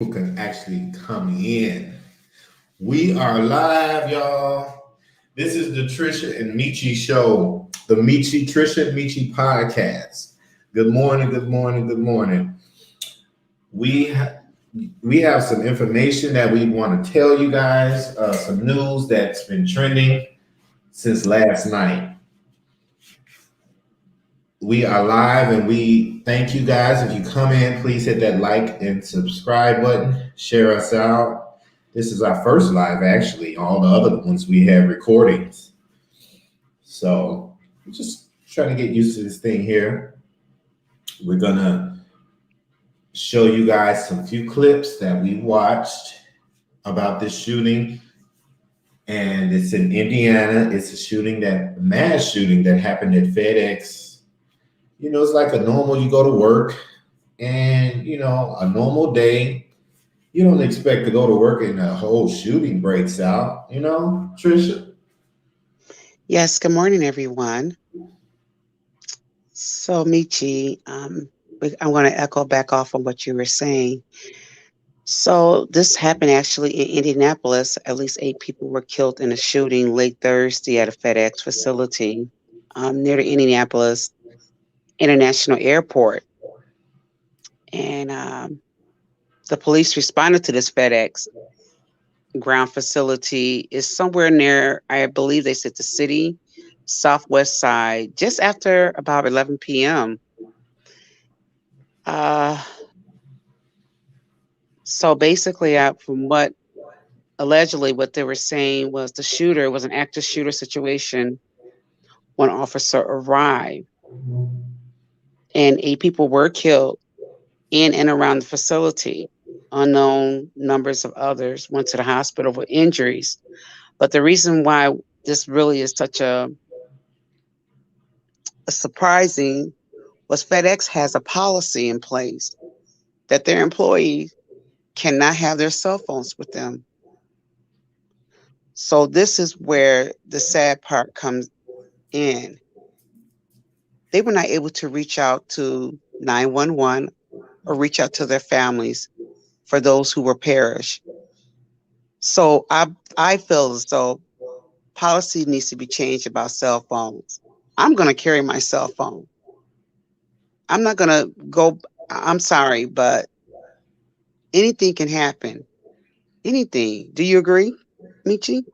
Who can actually come in. We are live, y'all. This is the Trisha and Michi show, the Trisha and Michi podcast. Good morning, good morning, good morning. We ha- we have some information that we want to tell you guys. Some news that's been trending since last night. We are live, and we thank you guys. If you come in, please hit that like and subscribe button. Share us out. This is our first live, actually. All the other ones we have recordings. So we're just trying to get used to this thing here. We're gonna show you guys some few clips that we watched about this shooting, and it's in Indiana. It's a mass shooting that happened at FedEx. It's like a normal. You go to work, and a normal day. You don't expect to go to work and a whole shooting breaks out. Trisha. Yes, good morning, everyone. So, Michi, I'm going to echo back off on what you were saying. So, this happened actually in Indianapolis. At least 8 people were killed in a shooting late Thursday at a FedEx facility near the Indianapolis International Airport. And the police responded to this FedEx ground facility. Is somewhere near, I believe they said, the city southwest side, just after about 11 p.m. Uh, so basically, from what allegedly what they were saying was the shooter was an active shooter situation when officer arrived, and 8 people were killed in and around the facility. Unknown numbers of others went to the hospital with injuries. But the reason why this really is such a surprising was FedEx has a policy in place that their employees cannot have their cell phones with them. So this is where the sad part comes in. They were not able to reach out to 911 or reach out to their families for those who were perished. So I feel as though policy needs to be changed about cell phones. I'm going to carry my cell phone. I'm not going to go. I'm sorry, but anything can happen. Anything. Do you agree, Michi?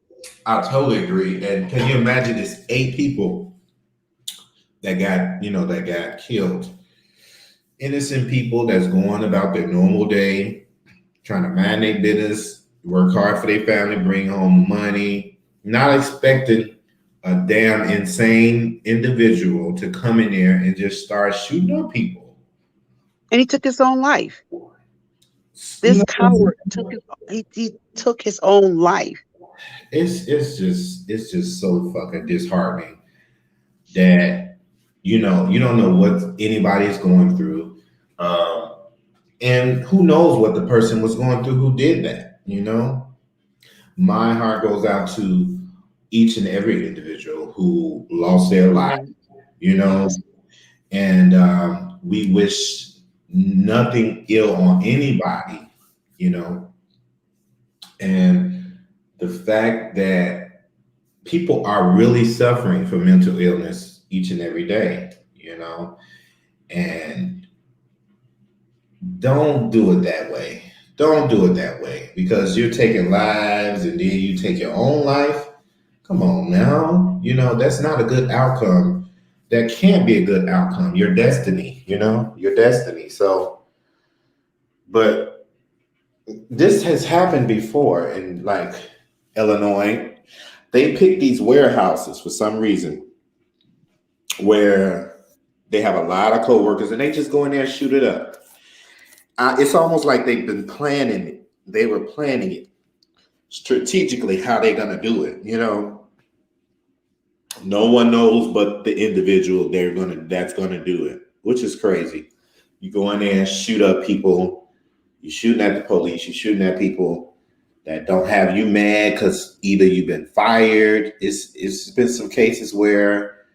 I totally agree. And can you imagine it's 8 people that got killed? Innocent people that's going about their normal day, trying to mind their business, work hard for their family, bring home money, not expecting a damn insane individual to come in there and just start shooting up people. And he took his own life. You This know, coward he took his own life. it's just so fucking disheartening that you don't know what anybody's going through. Um, and who knows what the person was going through who did that. My heart goes out to each and every individual who lost their life, Right. you know, Yes. and we wish nothing ill on anybody, you know, and the fact that people are really suffering from mental illness each and every day, and don't do it that way. Don't do it that way because you're taking lives and then you take your own life. Come on now. That's not a good outcome. That can't be a good outcome. Your destiny, your destiny. So, but this has happened before in like Illinois. They pick these warehouses for some reason where they have a lot of coworkers and they just go in there and shoot it up. It's almost like they've been planning it. They were planning it strategically how they're gonna do it. No one knows but the individual that's gonna do it, which is crazy. You go in there and shoot up people. You're shooting at the police. You're shooting at people that don't have you mad because either you've been fired. It's been some cases where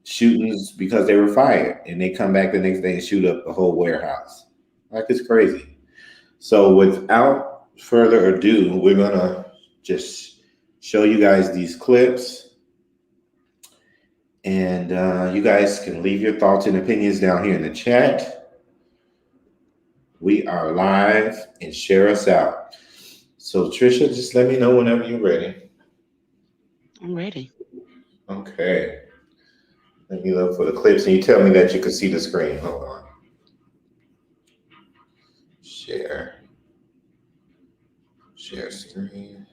shootings because they were fired and they come back the next day and shoot up the whole warehouse. Like it's crazy. So without further ado, we're gonna just show you guys these clips, and you guys can leave your thoughts and opinions down here in the chat. We are live, and share us out. So Trisha, just let me know whenever you're ready. I'm ready. Okay. Let me look for the clips, and you tell me that you can see the screen. Hold on. Share. Share screen.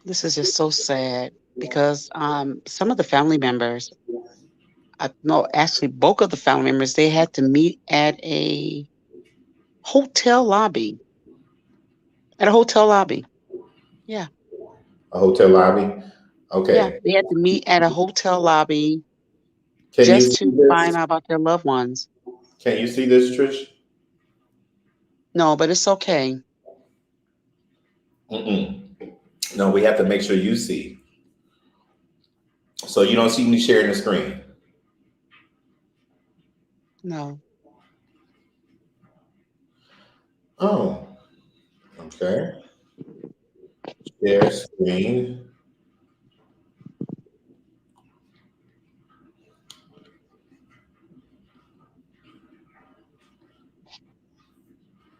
This is just so sad because some of the family members, I no, actually both of the family members, they had to meet at a hotel lobby. At a hotel lobby. Yeah. A hotel lobby. Yeah. Okay. They had to meet at a hotel lobby Can you just see to find this? out about their loved ones. Can you see this, Trish? No, but it's okay. Mm-mm. No, we have to make sure you see. So you don't see me sharing the screen. No. Oh, okay. Share screen.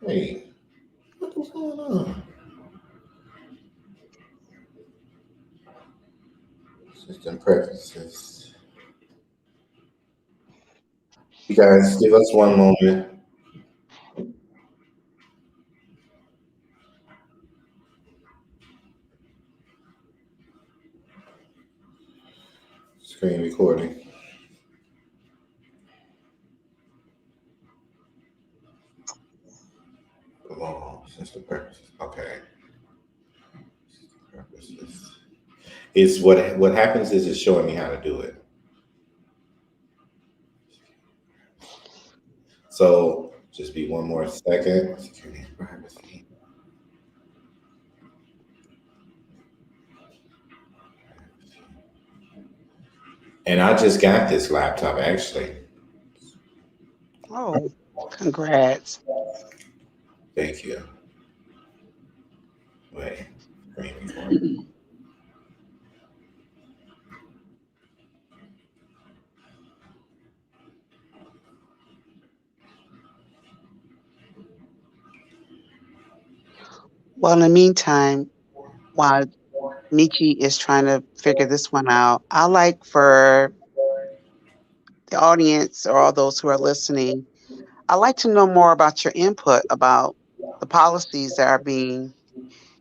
Hey, what's going on? System preferences. You guys, give us one moment. Screen recording. Oh, system preferences. Okay. Purposes. It's what happens is it's showing me how to do it. So just be one more second. Security and privacy. And I just got this laptop actually. Oh, congrats. Thank you. Wait, screen recording. Well, in the meantime, while Michi is trying to figure this one out, I like for the audience or all those who are listening, I like to know more about your input about the policies that are being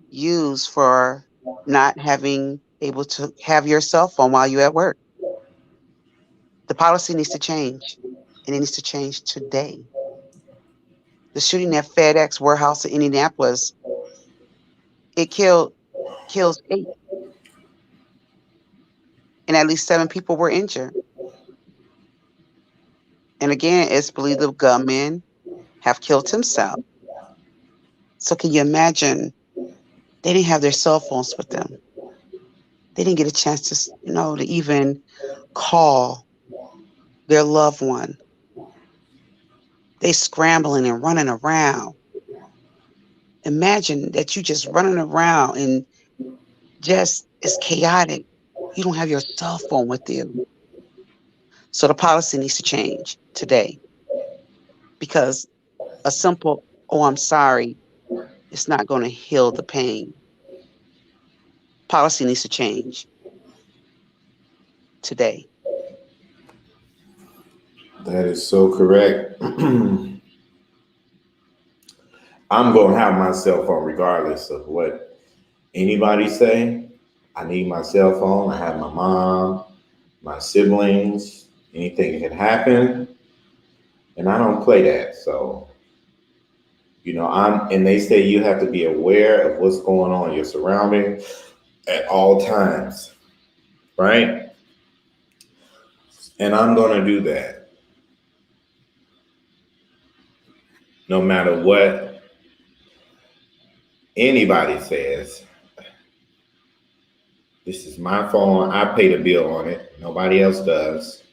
used for not having able to have your cell phone while you're at work. The policy needs to change, and it needs to change today. The shooting at FedEx warehouse in Indianapolis, it kills 8, and at least 7 people were injured. And again, it's believed the gunman have killed himself. So can you imagine? They didn't have their cell phones with them. They didn't get a chance to, to even call their loved one. They scrambling and running around. Imagine that you just running around and just it's chaotic. You don't have your cell phone with you. So the policy needs to change today because a simple, oh, I'm sorry, it's not going to heal the pain. Policy needs to change today. That is so correct. I'm gonna have my cell phone regardless of what anybody say. I need my cell phone. I have my mom, my siblings, anything can happen, and I don't play that. So, and they say you have to be aware of what's going on in your surroundings at all times, right? And I'm going to do that no matter what anybody says. This is my phone. I pay the bill on it. Nobody else does.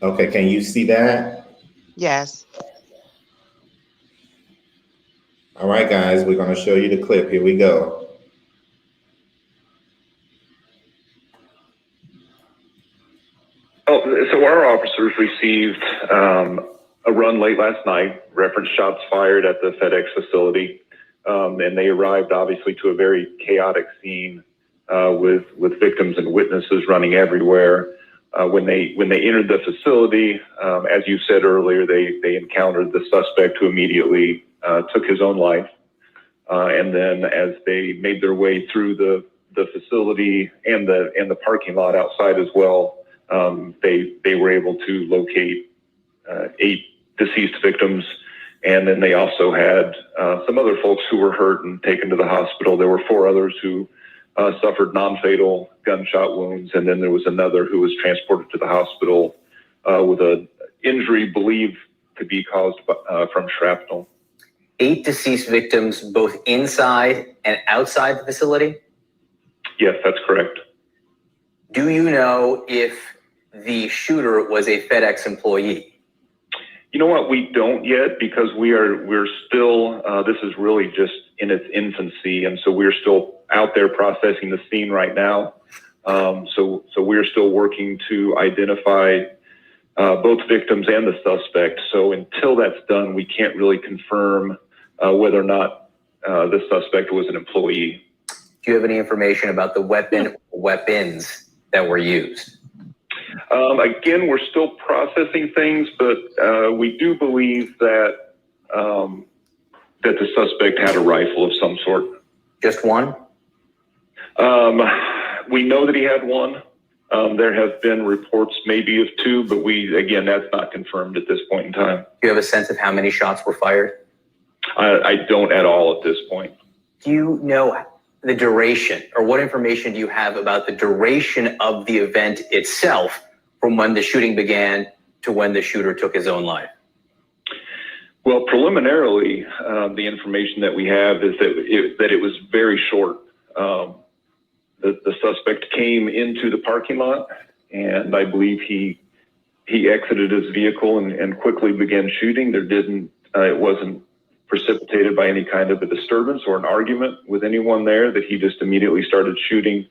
Okay, can you see that? Yes. All right, guys, we're going to show you the clip. Here we go. Oh, so our officers received a run late last night, reference shots fired at the FedEx facility, and they arrived obviously to a very chaotic scene with victims and witnesses running everywhere. When they entered the facility, as you said earlier, they encountered the suspect who immediately took his own life. And then as they made their way through the facility and the parking lot outside as well, they were able to locate 8 deceased victims. And then they also had some other folks who were hurt and taken to the hospital. There were 4 others who suffered non-fatal gunshot wounds. And then there was another who was transported to the hospital with an injury believed to be caused from shrapnel. 8 deceased victims, both inside and outside the facility? Yes, that's correct. Do you know if the shooter was a FedEx employee? You know what? We don't yet, because we're still, this is really just in its infancy. And so we're still out there processing the scene right now. So we're still working to identify both victims and the suspect. So until that's done, we can't really confirm whether or not the suspect was an employee. Do you have any information about the weapon or weapons that were used? Again, we're still processing things, but we do believe that that the suspect had a rifle of some sort. Just one? We know that he had one. There have been reports maybe of 2, but again, that's not confirmed at this point in time. Do you have a sense of how many shots were fired? I don't at all at this point. Do you know the duration, or what information do you have about the duration of the event itself from when the shooting began to when the shooter took his own life? Well, preliminarily, the information that we have is that it was very short. The suspect came into the parking lot, and I believe he exited his vehicle and quickly began shooting. It wasn't precipitated by any kind of a disturbance or an argument with anyone there, that he just immediately started shooting.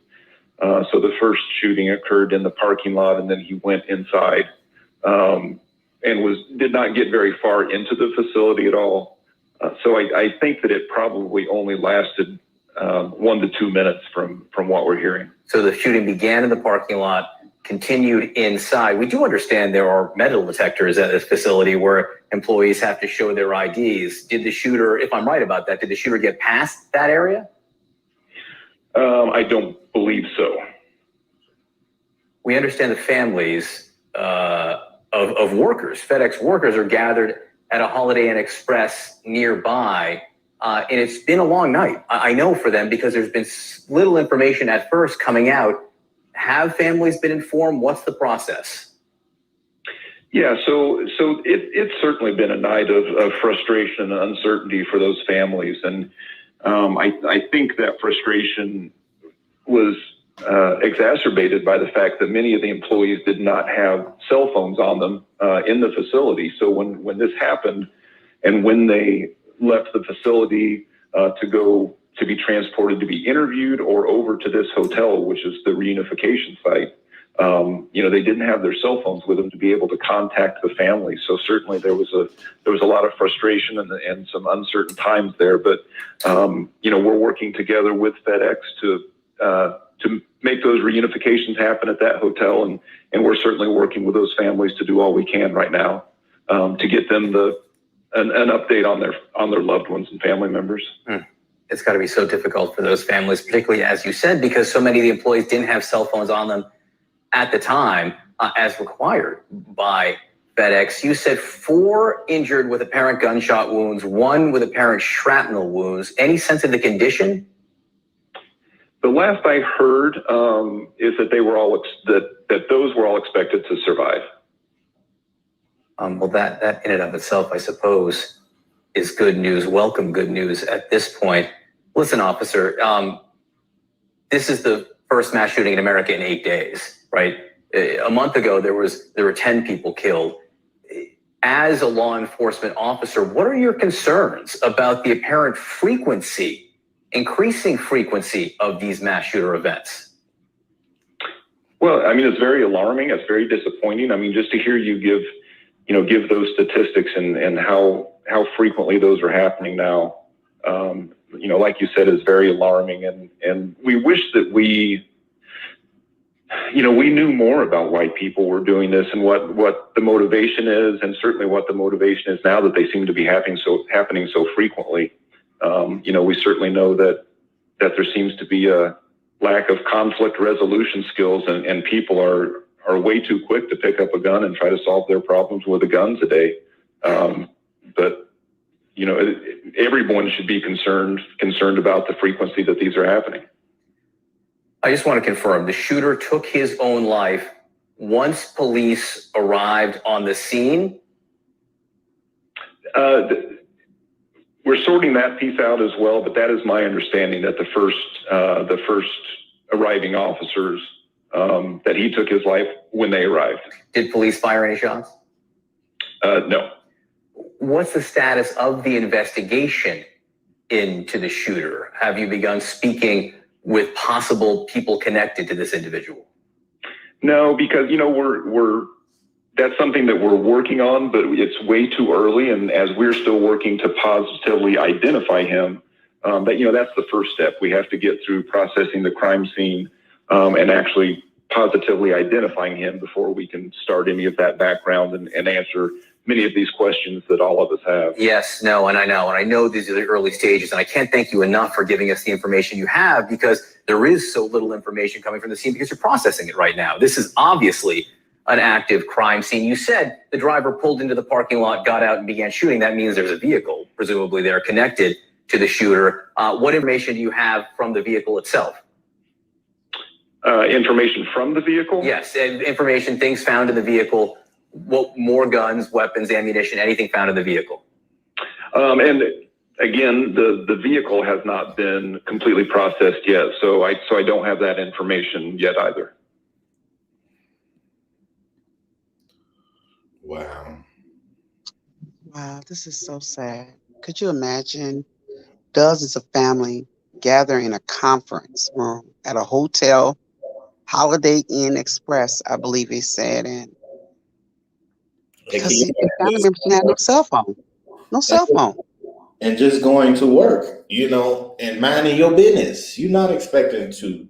So the first shooting occurred in the parking lot, and then he went inside and did not get very far into the facility at all. So I think that it probably only lasted 1 to 2 minutes from what we're hearing. So the shooting began in the parking lot, continued inside. We do understand there are metal detectors at this facility where employees have to show their IDs. Did the shooter, if I'm right about that, did the shooter get past that area? I don't believe so. We understand the families of workers, FedEx workers, are gathered at a Holiday Inn Express nearby. And it's been a long night, I know, for them, because there's been little information at first coming out. Have families been informed? What's the process? Yeah, so it's certainly been a night of frustration and uncertainty for those families. And I think that frustration was exacerbated by the fact that many of the employees did not have cell phones on them in the facility. So when this happened, and when they left the facility to be transported to be interviewed or over to this hotel, which is the reunification site, they didn't have their cell phones with them to be able to contact the family. So certainly there was a lot of frustration and some uncertain times there. But we're working together with FedEx to make those reunifications happen at that hotel, and we're certainly working with those families to do all we can right now to get them an update on their loved ones and family members. It's got to be so difficult for those families, particularly, as you said, because so many of the employees didn't have cell phones on them at the time as required by FedEx. You said 4 injured with apparent gunshot wounds, 1 with apparent shrapnel wounds. Any sense of the condition? The last I heard is that they were all that those were all expected to survive. Well, that in and of itself, I suppose, is good news. Welcome good news at this point. Listen, officer, this is the first mass shooting in America in 8 days, right? A month ago, there were 10 people killed. As a law enforcement officer, what are your concerns about the apparent increasing frequency of these mass shooter events? Well, I mean, it's very alarming. It's very disappointing. I mean, just to hear you give those statistics and how frequently those are happening now, like you said, is very alarming. And we wish that we knew more about why people were doing this and what the motivation is, and certainly what the motivation is now that they seem to be happening so frequently. We certainly know that there seems to be a lack of conflict resolution skills, and people are way too quick to pick up a gun and try to solve their problems with a gun today. But everyone should be concerned about the frequency that these are happening. I just want to confirm, the shooter took his own life once police arrived on the scene? We're sorting that piece out as well, but that is my understanding, that the first arriving officers, that he took his life when they arrived. Did police fire any shots? No. What's the status of the investigation into the shooter? Have you begun speaking with possible people connected to this individual? No, because that's something that we're working on, but it's way too early. And as we're still working to positively identify him, that's the first step. We have to get through processing the crime scene and actually positively identifying him before we can start any of that background and answer many of these questions that all of us have. Yes, no, and I know these are the early stages, and I can't thank you enough for giving us the information you have, because there is so little information coming from the scene because you're processing it right now. This is obviously an active crime scene. You said the driver pulled into the parking lot, got out, and began shooting. That means there's a vehicle, presumably they're connected to the shooter. What information do you have from the vehicle itself? Information from the vehicle? Yes, information, things found in the vehicle. What more guns, weapons, ammunition, anything found in the vehicle? And again, the vehicle has not been completely processed yet, so I don't have that information yet either. Wow. Wow, this is so sad. Could you imagine dozens of family gather in a conference room at a hotel, Holiday Inn Express, I believe he said, and because the family members didn't have no cell phone. No cell phone. And just going to work, and minding your business. You're not expecting to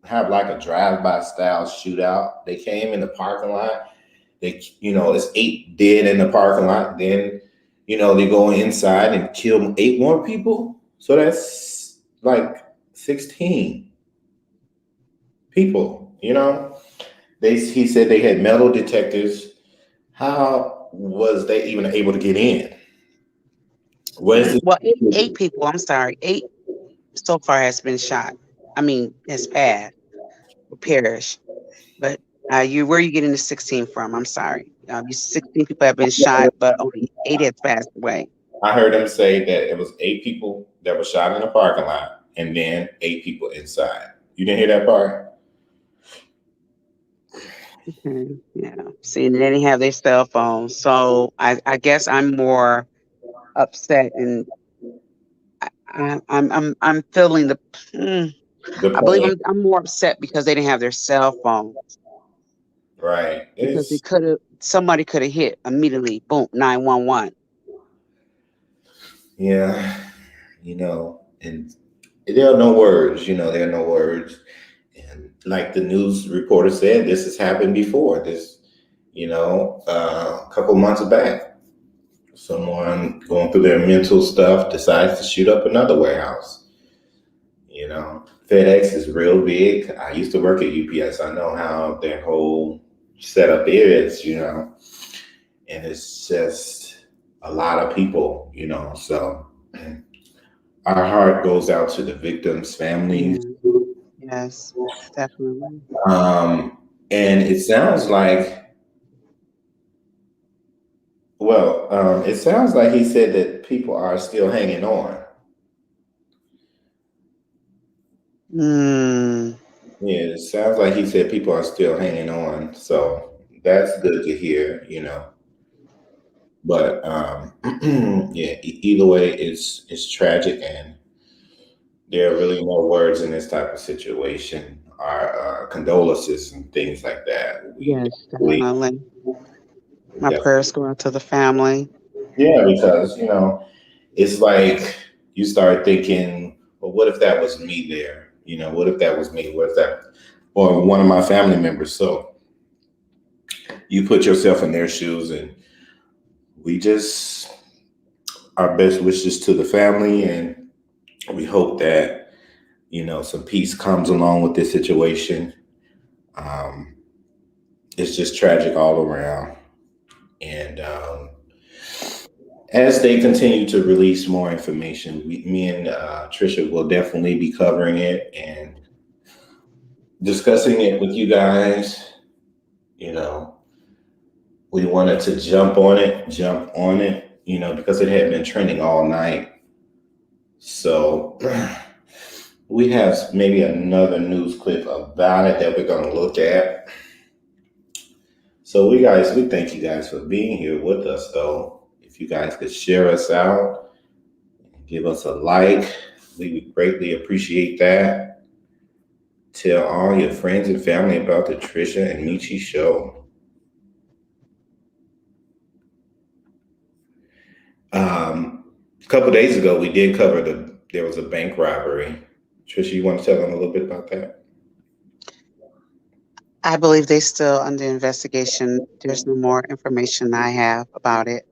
have like a drive-by style shootout. They came in the parking lot. It's 8 dead in the parking lot. Then, they go inside and kill 8 more people. So that's like 16 people, He said they had metal detectors. How was they even able to get in? Well, eight people, I'm sorry. 8 so far has been shot. I mean, has passed or perished. But where are you getting the 16 from? I'm sorry. 16 people have been shot, but only 8 has passed away. I heard him say that it was 8 people that were shot in the parking lot and then 8 people inside. You didn't hear that part? Yeah. See, they didn't have their cell phones. So I guess I'm more upset, and I'm feeling I believe I'm more upset because they didn't have their cell phones. Right. Because somebody could have hit immediately, boom, 911. Yeah, and there are no words, there are no words. And like the news reporter said, this has happened before. This, a couple months back, someone going through their mental stuff decides to shoot up another warehouse. FedEx is real big. I used to work at UPS. I know how their whole setup is, and it's just a lot of people, so our heart goes out to the victims' families. Yes, definitely. And it sounds like, he said that people are still hanging on. Yeah, it sounds like he said people are still hanging on. So that's good to hear, you know. But yeah, either way, it's tragic, and there are really no words in this type of situation. Our condolences and things like that. Yes, We definitely. My definitely, prayers go out to the family. yeah, because you know, it's like you start thinking, well, what if that was me there? You know, what if that was me? What if that, or one of my family members? So you put yourself in their shoes, and we just our best wishes to the family, and we hope that you know some peace comes along with this situation. Um, it's just tragic all around, and as they continue to release more information, me and Trisha will definitely be covering it and discussing it with you guys. You know, we wanted to jump on it, you know, because it had been trending all night. So we have maybe another news clip about it that we're going to look at. So we thank you guys for being here with us, though. If you guys could share us out, give us a like, we would greatly appreciate that. Tell all your friends and family about the Trisha and Michi show. A couple days ago, we did cover there was a bank robbery. Trisha, you want to tell them a little bit about that? I believe they're still under investigation. There's no more information I have about it.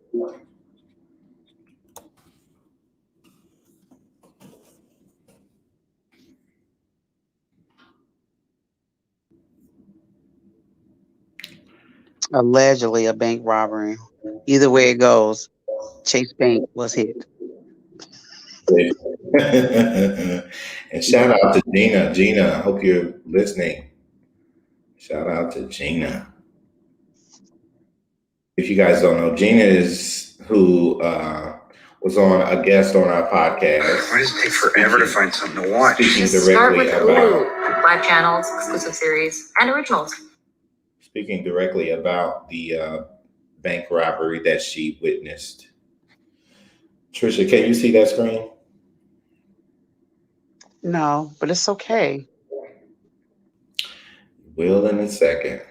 Allegedly a bank robbery. Either way it goes, Chase Bank was hit. And shout out to Gina. Gina, I hope you're listening. Shout out to Gina. If you guys don't know, Gina is who was on a guest on our podcast. Why does it take forever to find something to watch? Speaking Just start directly with about Hulu, live channels, exclusive series, and originals. speaking directly about the bank robbery that she witnessed. Trisha, can you see that screen? No, but it's okay. Will in a second.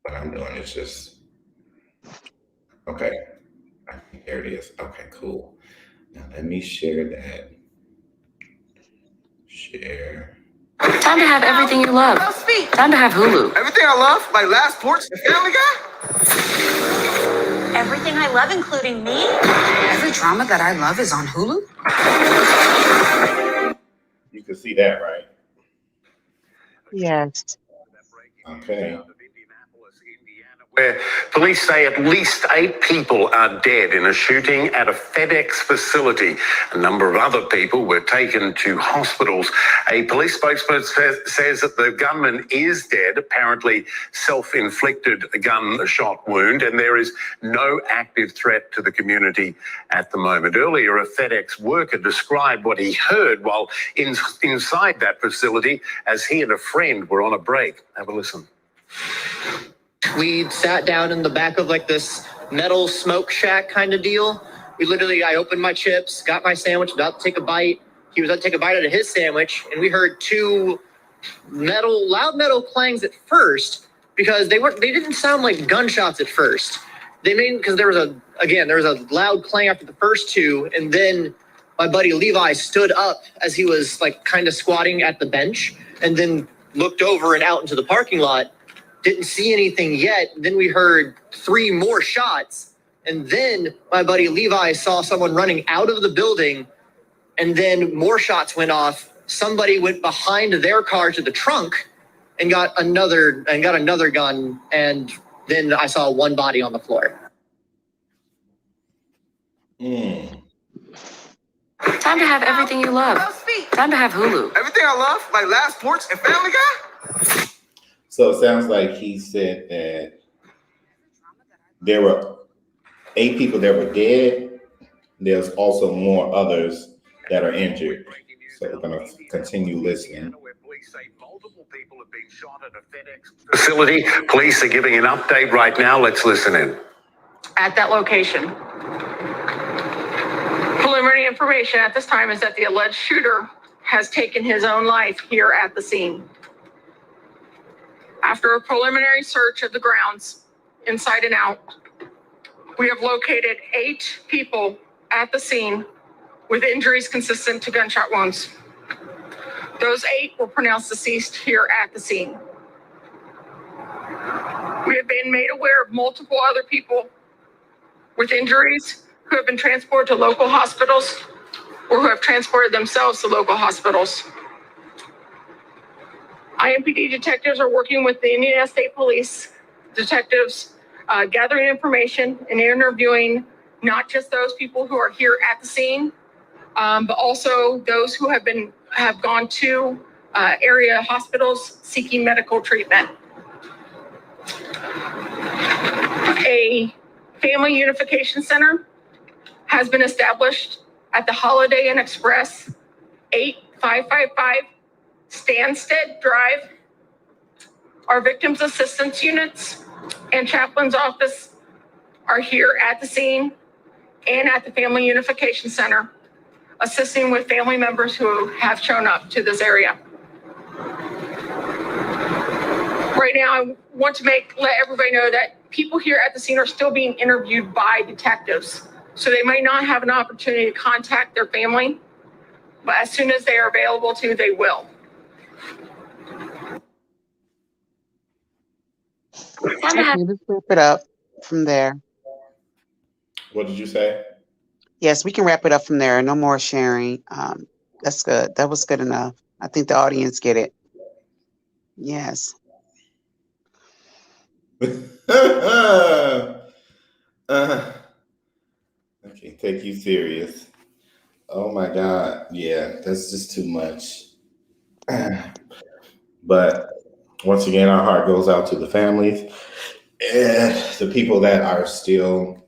What I'm doing is just okay. Here it is. Okay, cool. Now let me share that. Share. Time to have everything you love. Time to have Hulu. Everything I love, like Last Sports and Family Guy. Everything I love, including me. Every drama that I love is on Hulu? You can see that, right? Yes. Okay. Where police say at least 8 people are dead in a shooting at a FedEx facility. A number of other people were taken to hospitals. A police spokesman says that the gunman is dead, apparently self-inflicted gunshot wound, and there is no active threat to the community at the moment. Earlier, a FedEx worker described what he heard while inside that facility as he and a friend were on a break. Have a listen. We sat down in the back of like this metal smoke shack kind of deal. I opened my chips, got my sandwich, about to take a bite. He was about to take a bite out of his sandwich, and we heard 2 loud metal clangs at first because they didn't sound like gunshots at first. Because there was a loud clang after the first 2, and then my buddy Levi stood up as he was like kind of squatting at the bench, and then looked over and out into the parking lot. Didn't see anything yet. Then we heard 3 more shots. And then my buddy Levi saw someone running out of the building. And then more shots went off. Somebody went behind their car to the trunk and got another gun. And then I saw 1 body on the floor. Time to have everything you love. Time to have Hulu. Everything I love, like Last Sports and Family Guy. So it sounds like he said that there were 8 people that were dead. There's also more others that are injured. So we're going to continue listening. Police say multiple people have been shot at a FedEx facility. Police are giving an update right now. Let's listen in. At that location. Preliminary information at this time is that the alleged shooter has taken his own life here at the scene. After a preliminary search of the grounds, inside and out, we have located 8 people at the scene with injuries consistent to gunshot wounds. Those 8 were pronounced deceased here at the scene. We have been made aware of multiple other people with injuries who have been transported to local hospitals or who have transported themselves to local hospitals. IMPD detectives are working with the Indiana State Police detectives, gathering information and interviewing not just those people who are here at the scene, but also those who have gone to area hospitals seeking medical treatment. A family unification center has been established at the Holiday Inn Express 8555 Stansted Drive. Our victims assistance units and chaplain's office are here at the scene and at the Family Unification Center, assisting with family members who have shown up to this area. Right now, I want to let everybody know that people here at the scene are still being interviewed by detectives. So they might not have an opportunity to contact their family, but as soon as they are available to, they will. Okay, let's wrap it up from there. What did you say? Yes, we can wrap it up from there. No more sharing. That's good. That was good enough. I think the audience get it. Yes. I can't take you serious. Oh my God. Yeah, that's just too much. But once again, our heart goes out to the families and the people that are still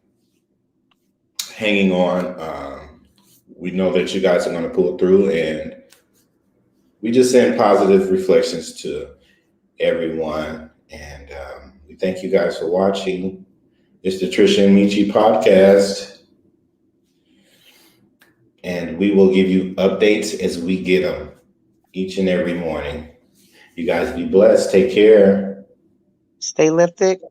hanging on. We know that you guys are going to pull through, and we just send positive reflections to everyone. And we thank you guys for watching. It's the Trisha and Michi podcast, and we will give you updates as we get them each and every morning. You guys be blessed. Take care. Stay lifted.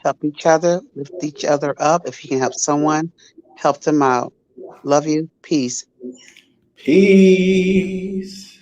Help each other. Lift each other up. If you can help someone, help them out. Love you. Peace. Peace.